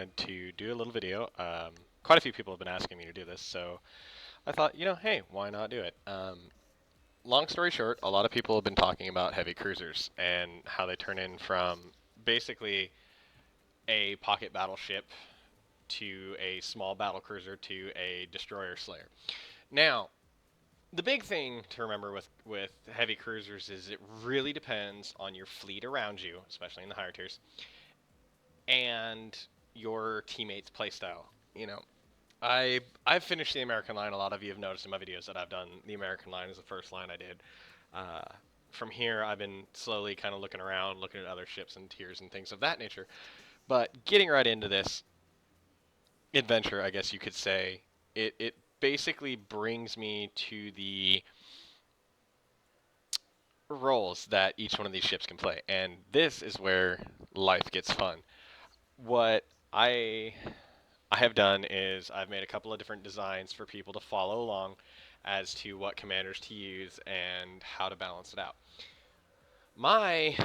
wanted to do a little video. Quite a few people have been asking me to do this, so I thought, hey, why not do it? Long story short, a lot of people have been talking about heavy cruisers and how they turn in from basically a pocket battleship to a small battle cruiser to a destroyer slayer. Now, the big thing to remember with heavy cruisers is it really depends on your fleet around you, especially in the higher tiers, and your teammates' playstyle. You know, I've finished the American line. A lot of you have noticed in my videos that I've done the American line as the first line I did. Uh, from here, I've been slowly kind of looking around, looking at other ships and tiers and things of that nature. But getting right into this adventure, I guess you could say, it basically brings me to the roles that each one of these ships can play, and this is where life gets fun. What I have done is I've made a couple of different designs for people to follow along as to what commanders to use and how to balance it out. My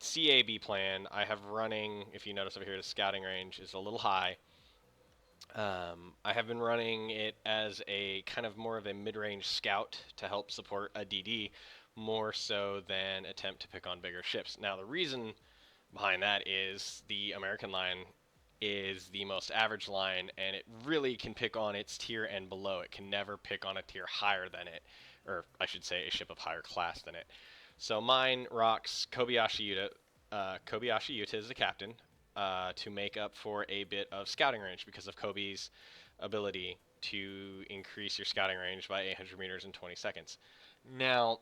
CAB plan I have running, if you notice over here, the scouting range is a little high. I have been running it as a kind of more of a mid-range scout to help support a DD more so than attempt to pick on bigger ships. Now the reason behind that is the American line is the most average line, and it really can pick on its tier and below. It can never pick on a tier higher than it, or I should say a ship of higher class than it. So mine rocks Kobayashi Yuta. Kobayashi Yuta is the captain to make up for a bit of scouting range because of Kobe's ability to increase your scouting range by 800 meters in 20 seconds. Now,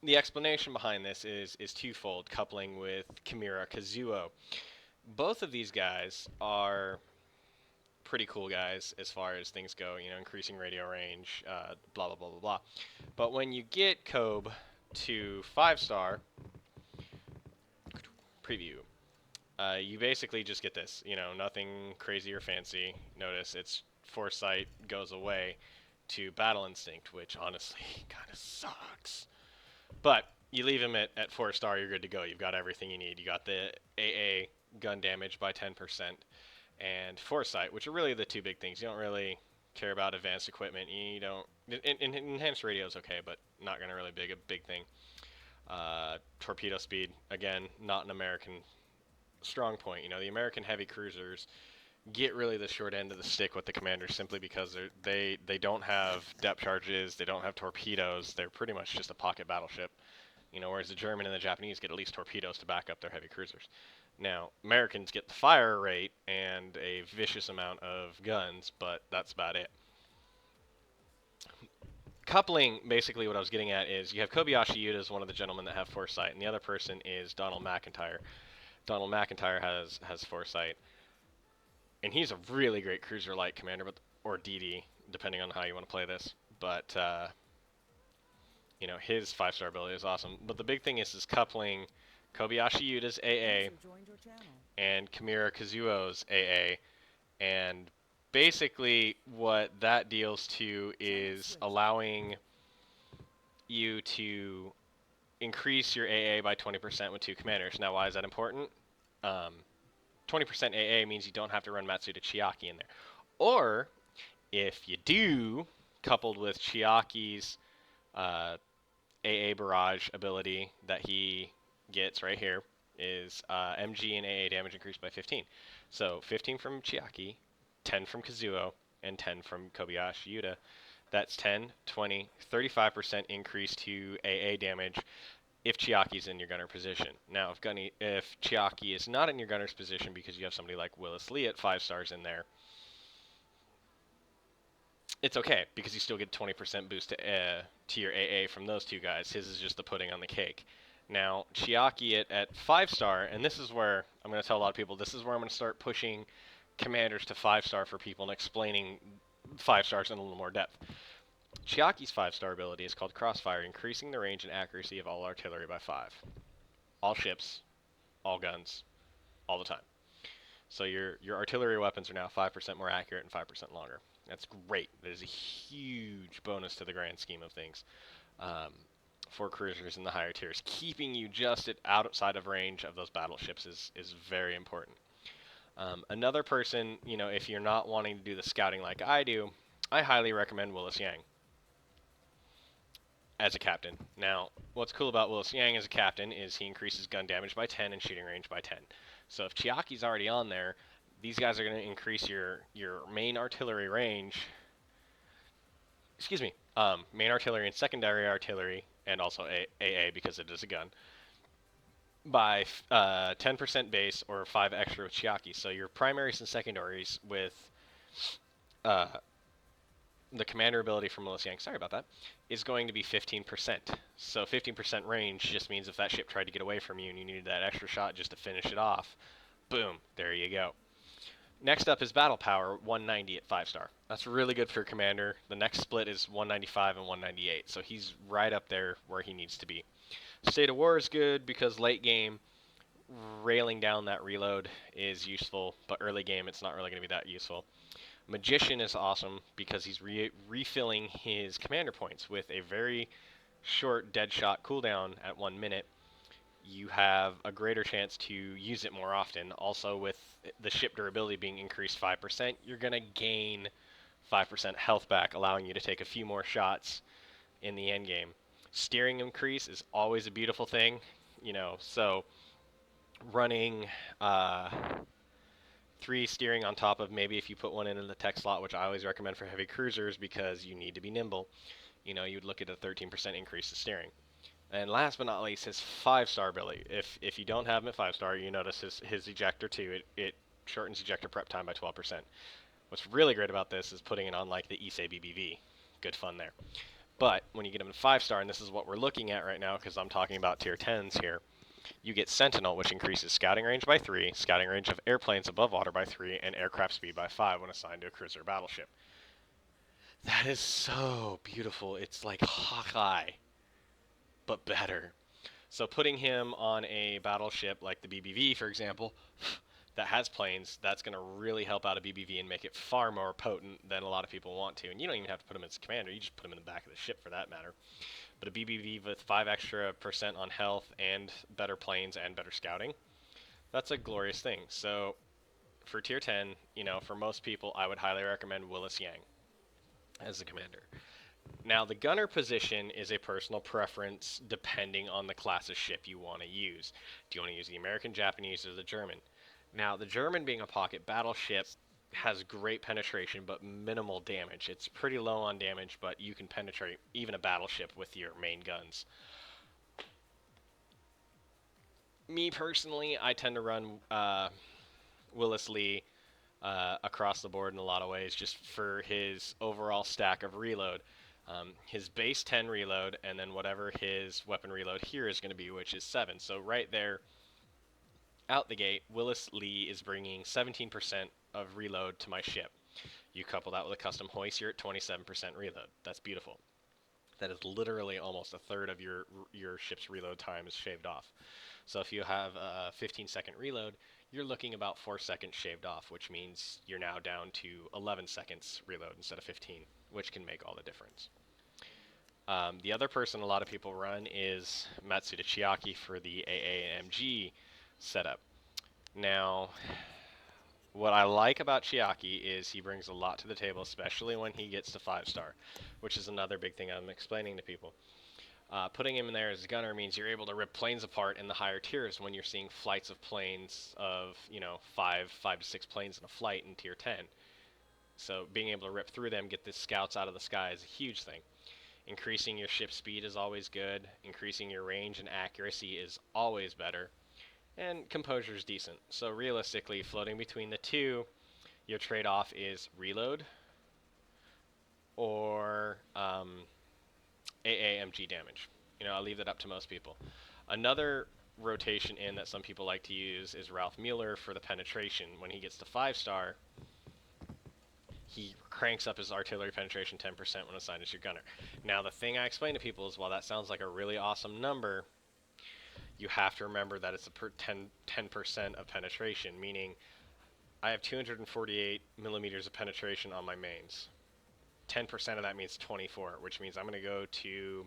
the explanation behind this is twofold, coupling with Kimura Kazuo. Both of these guys are pretty cool guys as far as things go, increasing radio range, blah, blah, blah, blah, blah. But when you get Kobe to 5-star, preview, you basically just get this, nothing crazy or fancy. Notice its foresight goes away to battle instinct, which honestly kind of sucks. But you leave him at 4-star, you're good to go. You've got everything you need. You got the AA gun damage by 10% and foresight, which are really the two big things. You don't really care about advanced equipment. You don't. Enhanced radio is okay, but not going to really be a big thing. Torpedo speed, again, not an American strong point. The American heavy cruisers get really the short end of the stick with the commanders simply because they don't have depth charges, they don't have torpedoes. They're pretty much just a pocket battleship. Whereas the German and the Japanese get at least torpedoes to back up their heavy cruisers. Now, Americans get the fire rate and a vicious amount of guns, but that's about it. Coupling, basically what I was getting at is you have Kobayashi Yuta as one of the gentlemen that have foresight, and the other person is Donald McIntyre. Donald McIntyre has foresight, and he's a really great cruiser-like commander, or DD, depending on how you want to play this. But his 5-star ability is awesome. But the big thing is coupling Kobayashi Yuta's AA and Kimura Kazuo's AA, and basically what that deals to is allowing you to increase your AA by 20% with two commanders. Now, why is that important? 20% AA means you don't have to run Matsuda Chiaki in there. Or, if you do, coupled with Chiaki's AA barrage ability that he gets right here, is MG and AA damage increased by 15. So 15 from Chiaki, 10 from Kazuo, and 10 from Kobayashi Yuta. That's 10, 20, 35% increase to AA damage if Chiaki's in your gunner position. Now, if Chiaki is not in your gunner's position because you have somebody like Willis Lee at 5 stars in there, it's okay because you still get 20% boost to your AA from those two guys. His is just the pudding on the cake. Now, Chiaki at 5-star, and this is where I'm going to tell a lot of people, this is where I'm going to start pushing commanders to 5-star for people and explaining 5 stars in a little more depth. Chiaki's 5-star ability is called Crossfire, increasing the range and accuracy of all artillery by 5. All ships, all guns, all the time. So your artillery weapons are now 5% more accurate and 5% longer. That's great. That is a huge bonus to the grand scheme of things for cruisers in the higher tiers. Keeping you just outside of range of those battleships is very important. Another person, if you're not wanting to do the scouting like I do, I highly recommend Willis Yang as a captain. Now, what's cool about Willis Yang as a captain is he increases gun damage by 10 and shooting range by 10. So if Chiaki's already on there, these guys are going to increase your main artillery range. Excuse me, main artillery and secondary artillery, and also AA because it is a gun, by 10% base or 5 extra with Chiaki. So your primaries and secondaries with uh, the commander ability from Willis Yang, sorry about that, is going to be 15%. So 15% range just means if that ship tried to get away from you and you needed that extra shot just to finish it off, boom, there you go. Next up is Battle Power, 190 at 5-star. That's really good for your commander. The next split is 195 and 198, so he's right up there where he needs to be. State of War is good because late game, railing down that reload is useful, but early game it's not really going to be that useful. Magician is awesome because he's refilling his commander points with a very short dead shot cooldown at 1 minute. You have a greater chance to use it more often. Also, with the ship durability being increased 5%, you're going to gain 5% health back, allowing you to take a few more shots in the end game. Steering increase is always a beautiful thing, so running 3 steering on top of maybe if you put one in the tech slot, which I always recommend for heavy cruisers because you need to be nimble, you'd look at a 13% increase to steering. And last but not least, his 5-star ability. If you don't have him at 5-star, you notice his ejector too. It shortens ejector prep time by 12%. What's really great about this is putting it on like the Issei BBV. Good fun there. But when you get him to 5-star, and this is what we're looking at right now because I'm talking about tier 10s here, you get Sentinel, which increases scouting range by 3, scouting range of airplanes above water by 3, and aircraft speed by 5 when assigned to a cruiser or battleship. That is so beautiful. It's like Hawkeye, but better. So putting him on a battleship like the BBV, for example, that has planes, that's going to really help out a BBV and make it far more potent than a lot of people want to. And you don't even have to put him as commander, you just put him in the back of the ship for that matter. But a BBV with 5 extra percent on health and better planes and better scouting, that's a glorious thing. So for tier 10, for most people, I would highly recommend Willis Yang as the commander. Now, the gunner position is a personal preference depending on the class of ship you want to use. Do you want to use the American, Japanese, or the German? Now, the German, being a pocket battleship, has great penetration but minimal damage. It's pretty low on damage, but you can penetrate even a battleship with your main guns. Me personally, I tend to run Willis Lee across the board in a lot of ways just for his overall stack of reload. His base 10 reload, and then whatever his weapon reload here is going to be, which is 7. So right there, out the gate, Willis Lee is bringing 17% of reload to my ship. You couple that with a custom hoist, you're at 27% reload. That's beautiful. That is literally almost a third of your ship's reload time is shaved off. So if you have a 15-second reload, you're looking about 4 seconds shaved off, which means you're now down to 11 seconds reload instead of 15, which can make all the difference. The other person a lot of people run is Matsuda Chiaki for the AAMG setup. Now, what I like about Chiaki is he brings a lot to the table, especially when he gets to 5-star, which is another big thing I'm explaining to people. Putting him in there as a gunner means you're able to rip planes apart in the higher tiers when you're seeing flights of planes of, 5 to 6 planes in a flight in tier 10. So being able to rip through them, get the scouts out of the sky is a huge thing. Increasing your ship speed is always good. Increasing your range and accuracy is always better. And composure is decent. So realistically, floating between the two, your trade-off is reload or AAMG damage. I'll leave that up to most people. Another rotation in that some people like to use is Ralph Mueller for the penetration. When he gets to 5-star, he cranks up his artillery penetration 10% when assigned as your gunner. Now, the thing I explain to people is while that sounds like a really awesome number, you have to remember that it's a 10% of penetration, meaning I have 248 millimeters of penetration on my mains. 10% of that means 24, which means I'm going to go to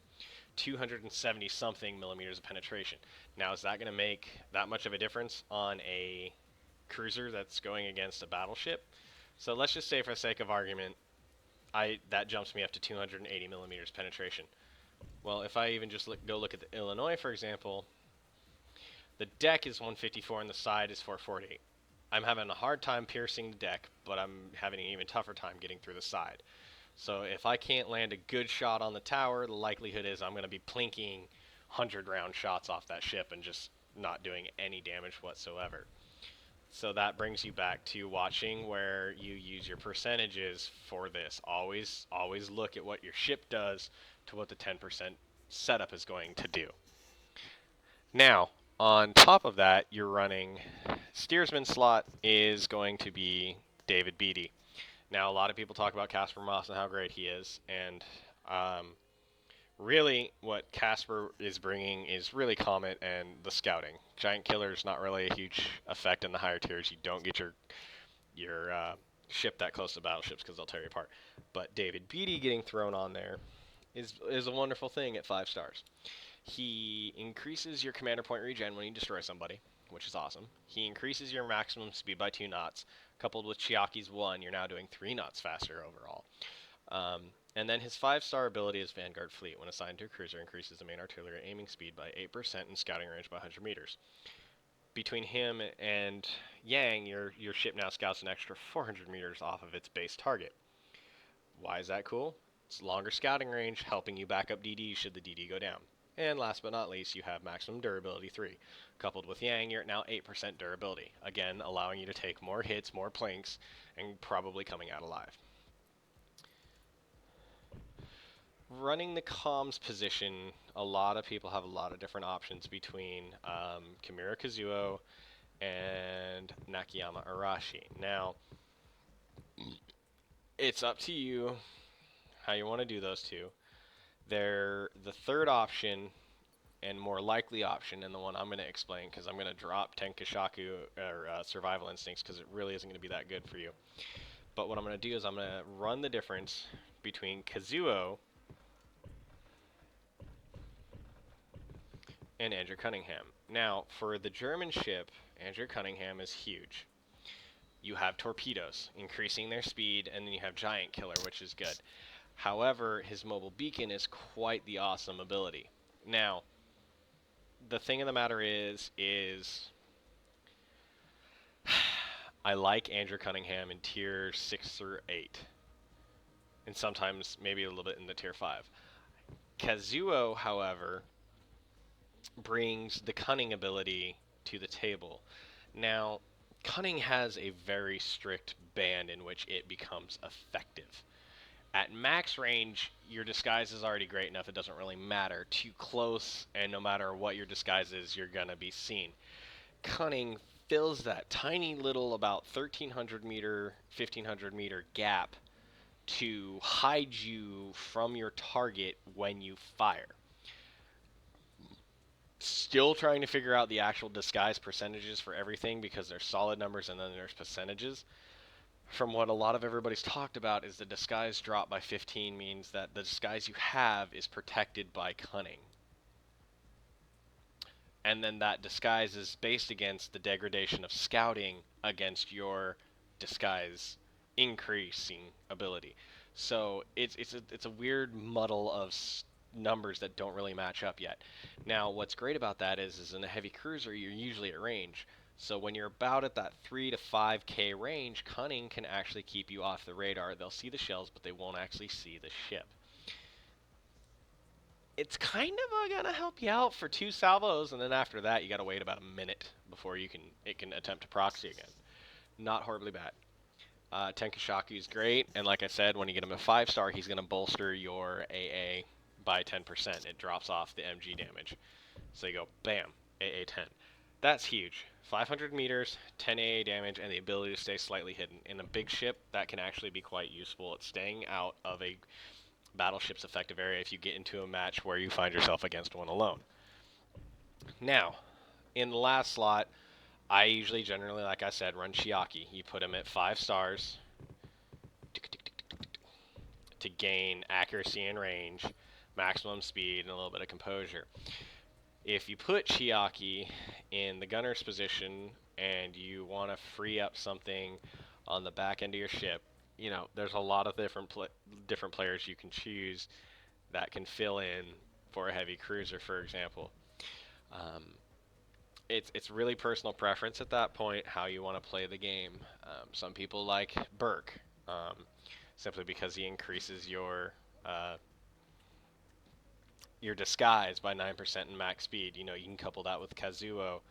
270 something millimeters of penetration. Now, is that going to make that much of a difference on a cruiser that's going against a battleship. So let's just say, for the sake of argument, that jumps me up to 280 millimeters penetration. Well, if I even just go look at the Illinois, for example, the deck is 154 and the side is 448. I'm having a hard time piercing the deck, but I'm having an even tougher time getting through the side. So if I can't land a good shot on the tower, the likelihood is I'm going to be plinking 100-round shots off that ship and just not doing any damage whatsoever. So that brings you back to watching where you use your percentages for this. Always look at what your ship does to what the 10% setup is going to do. Now, on top of that, you're running steersman slot is going to be David Beatty. Now, a lot of people talk about Casper Moss and how great he is, and really what Casper is bringing is really Comet and the scouting. Giant Killer is not really a huge effect in the higher tiers. You don't get your ship that close to battleships because they'll tear you apart. But David Beatty getting thrown on there is a wonderful thing at 5 stars. He increases your commander point regen when you destroy somebody, which is awesome. He increases your maximum speed by 2 knots. Coupled with Chiaki's 1, you're now doing 3 knots faster overall. And then his 5-star ability is Vanguard Fleet. When assigned to a cruiser, increases the main artillery aiming speed by 8% and scouting range by 100 meters. Between him and Yang, your ship now scouts an extra 400 meters off of its base target. Why is that cool? It's longer scouting range, helping you back up DD should the DD go down. And last but not least, you have maximum durability 3. Coupled with Yang, you're at now 8% durability. Again, allowing you to take more hits, more planks, and probably coming out alive. Running the comms position, a lot of people have a lot of different options between Kimura Kazuo and Nakayama Arashi. Now, it's up to you how you want to do those two. They're the third option and more likely option, and the one I'm going to explain because I'm going to drop Tenkashaku or Survival Instincts because it really isn't going to be that good for you. But what I'm going to do is I'm going to run the difference between Kazuo and Andrew Cunningham. Now, for the German ship, Andrew Cunningham is huge. You have torpedoes, increasing their speed, and then you have Giant Killer, which is good. However, his mobile beacon is quite the awesome ability. Now, the thing of the matter is I like Andrew Cunningham in tier 6 through 8. And sometimes maybe a little bit in the tier 5. Kazuo, however, brings the cunning ability to the table. Now, cunning has a very strict band in which it becomes effective. At max range, your disguise is already great enough, it doesn't really matter. Too close, and no matter what your disguise is, you're going to be seen. Cunning fills that tiny little about 1,300 meter, 1,500 meter gap to hide you from your target when you fire. Still trying to figure out the actual disguise percentages for everything because there's solid numbers and then there's percentages. From what a lot of everybody's talked about is the disguise drop by 15 means that the disguise you have is protected by cunning. And then that disguise is based against the degradation of scouting against your disguise increasing ability. So it's a weird muddle of numbers that don't really match up yet. Now, what's great about that is in a heavy cruiser, you're usually at range. So when you're about at that 3 to 5k range, cunning can actually keep you off the radar. They'll see the shells, but they won't actually see the ship. It's kind of going to help you out for 2 salvos, and then after that, you got to wait about a minute before it can attempt to proxy again. Not horribly bad. Tenkashaku is great, and like I said, when you get him a 5-star, he's going to bolster your AA by 10%. It drops off the MG damage. So you go, bam, AA 10. That's huge. 500 meters, 10 AA damage, and the ability to stay slightly hidden. In a big ship, that can actually be quite useful at staying out of a battleship's effective area if you get into a match where you find yourself against one alone. Now, in the last slot, I usually generally, like I said, run Chiaki. You put him at 5 stars to gain accuracy and range, maximum speed, and a little bit of composure. If you put Chiaki in the gunner's position and you want to free up something on the back end of your ship, there's a lot of different players you can choose that can fill in for a heavy cruiser, for example. Um, it's really personal preference at that point how you want to play the game. Some people like Burke, um, simply because he increases your disguise by 9% in max speed. You can couple that with Kazuo,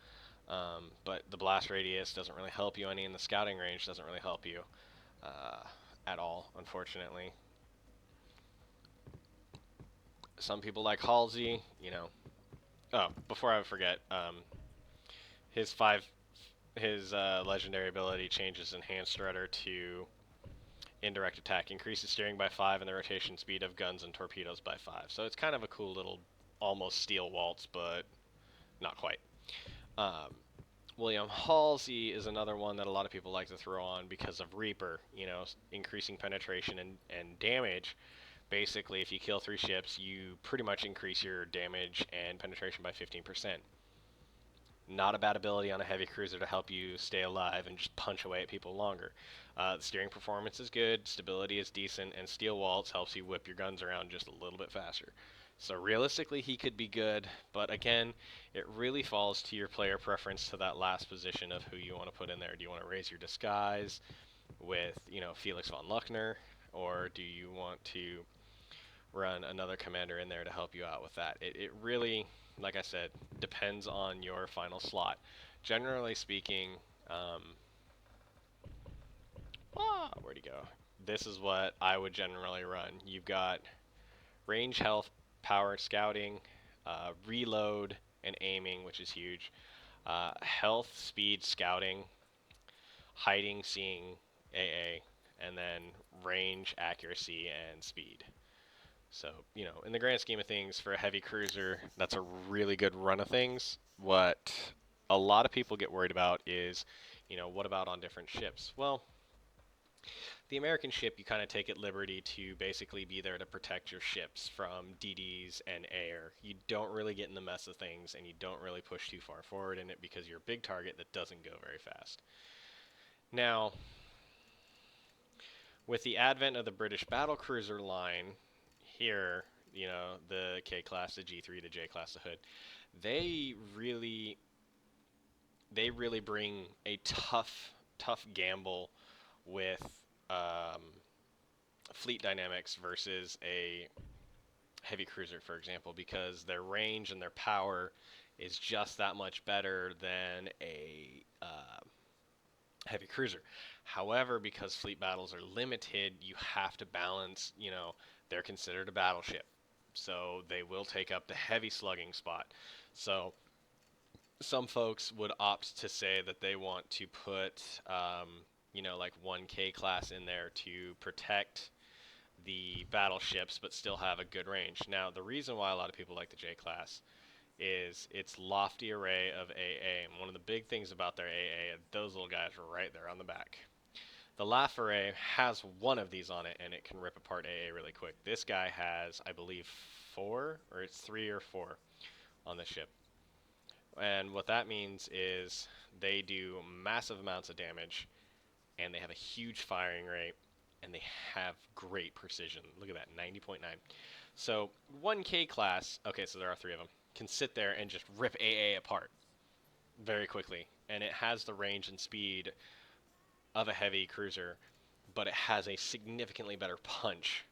but the blast radius doesn't really help you any, and the scouting range doesn't really help you uh, at all, unfortunately. Some people like Halsey. Oh, before I forget, his five his legendary ability changes enhanced rudder to indirect attack, increases steering by 5 and the rotation speed of guns and torpedoes by 5. So it's kind of a cool little almost steel waltz, but not quite. Um, William Halsey is another one that a lot of people like to throw on because of Reaper, increasing penetration and damage. Basically, if you kill 3 ships, you pretty much increase your damage and penetration by 15%. Not a bad ability on a heavy cruiser to help you stay alive and just punch away at people longer. The steering performance is good, stability is decent, and Steel Waltz helps you whip your guns around just a little bit faster. So realistically, he could be good, but again, it really falls to your player preference to that last position of who you want to put in there. Do you want to raise your disguise with, Felix von Luckner, or do you want to run another commander in there to help you out with that? It really, like I said, depends on your final slot. Generally speaking, um, where'd he go? This is what I would generally run. You've got range, health, power, scouting, reload, and aiming, which is huge. Health, speed, scouting, hiding, seeing, AA, and then range, accuracy, and speed. So, in the grand scheme of things, for a heavy cruiser, that's a really good run of things. What a lot of people get worried about is, what about on different ships? Well, the American ship, you kind of take at liberty to basically be there to protect your ships from DDs and air. You don't really get in the mess of things, and you don't really push too far forward in it because you're a big target that doesn't go very fast. Now, with the advent of the British battlecruiser line here, the K class, the G3, the J class, the Hood, they really bring a tough gamble with um, fleet dynamics versus a heavy cruiser, for example, because their range and their power is just that much better than a heavy cruiser. However, because fleet battles are limited, you have to balance, they're considered a battleship. So they will take up the heavy slugging spot. So some folks would opt to say that they want to put, like 1K class in there to protect the battleships but still have a good range. Now, the reason why a lot of people like the J class is its lofty array of AA. And one of the big things about their AA, those little guys are right there on the back. The Laugh array has one of these on it, and it can rip apart AA really quick. This guy has, I believe, 4, or it's 3 or 4 on the ship. And what that means is they do massive amounts of damage, and they have a huge firing rate, and they have great precision. Look at that, 90.9. So 1K class, okay, so there are 3 of them, can sit there and just rip AA apart very quickly. And it has the range and speed of a heavy cruiser, but it has a significantly better punch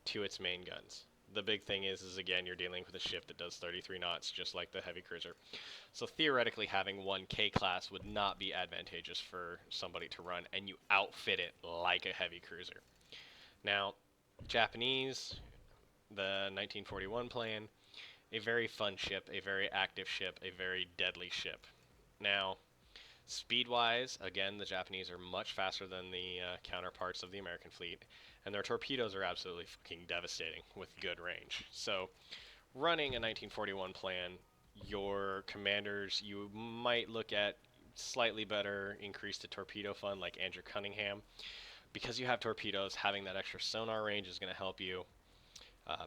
to its main guns. The big thing is again, you're dealing with a ship that does 33 knots, just like the heavy cruiser. So theoretically, having 1K class would not be advantageous for somebody to run, and you outfit it like a heavy cruiser. Now, Japanese, the 1941 plan, a very fun ship, a very active ship, a very deadly ship. Now, speed-wise, again, the Japanese are much faster than the counterparts of the American fleet, and their torpedoes are absolutely fucking devastating with good range. So, running a 1941 plan, your commanders, you might look at slightly better increase to torpedo fun like Andrew Cunningham. Because you have torpedoes, having that extra sonar range is going to help you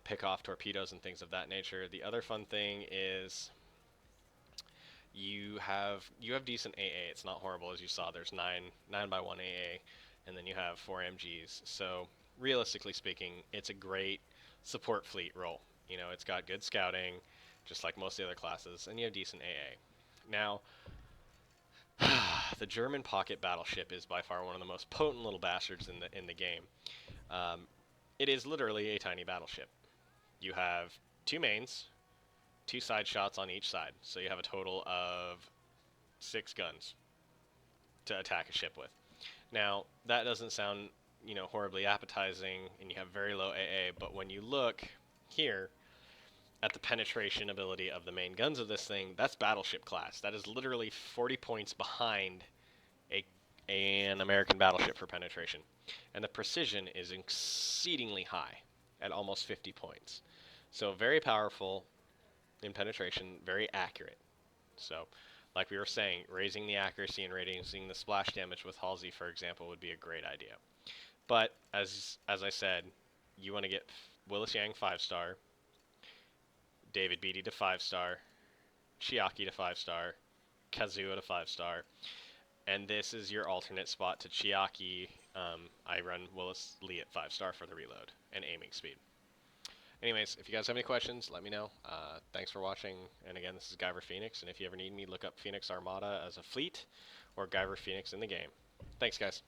pick off torpedoes and things of that nature. The other fun thing is You have decent AA. It's not horrible as you saw. There's 9x1 AA, and then you have 4 MGs. So realistically speaking, it's a great support fleet role. It's got good scouting, just like most of the other classes, and you have decent AA. Now, the German pocket battleship is by far one of the most potent little bastards in the game. Um, it is literally a tiny battleship. You have two mains, two side shots on each side, so you have a total of 6 guns to attack a ship with. Now, that doesn't sound, horribly appetizing, and you have very low AA, but when you look here at the penetration ability of the main guns of this thing, that's battleship class. That is literally 40 points behind an American battleship for penetration. And the precision is exceedingly high at almost 50 points. So very powerful in penetration, very accurate. So, like we were saying, raising the accuracy and raising the splash damage with Halsey, for example, would be a great idea. But as I said, you want to get Willis Yang 5-star, David Beatty to 5-star, Chiaki to 5-star, Kazuo to 5-star, and this is your alternate spot to Chiaki. I run Willis Lee at 5-star for the reload and aiming speed. Anyways, if you guys have any questions, let me know. Thanks for watching, and again, this is Guyver Phoenix, and if you ever need me, look up Phoenix Armada as a fleet, or Guyver Phoenix in the game. Thanks, guys.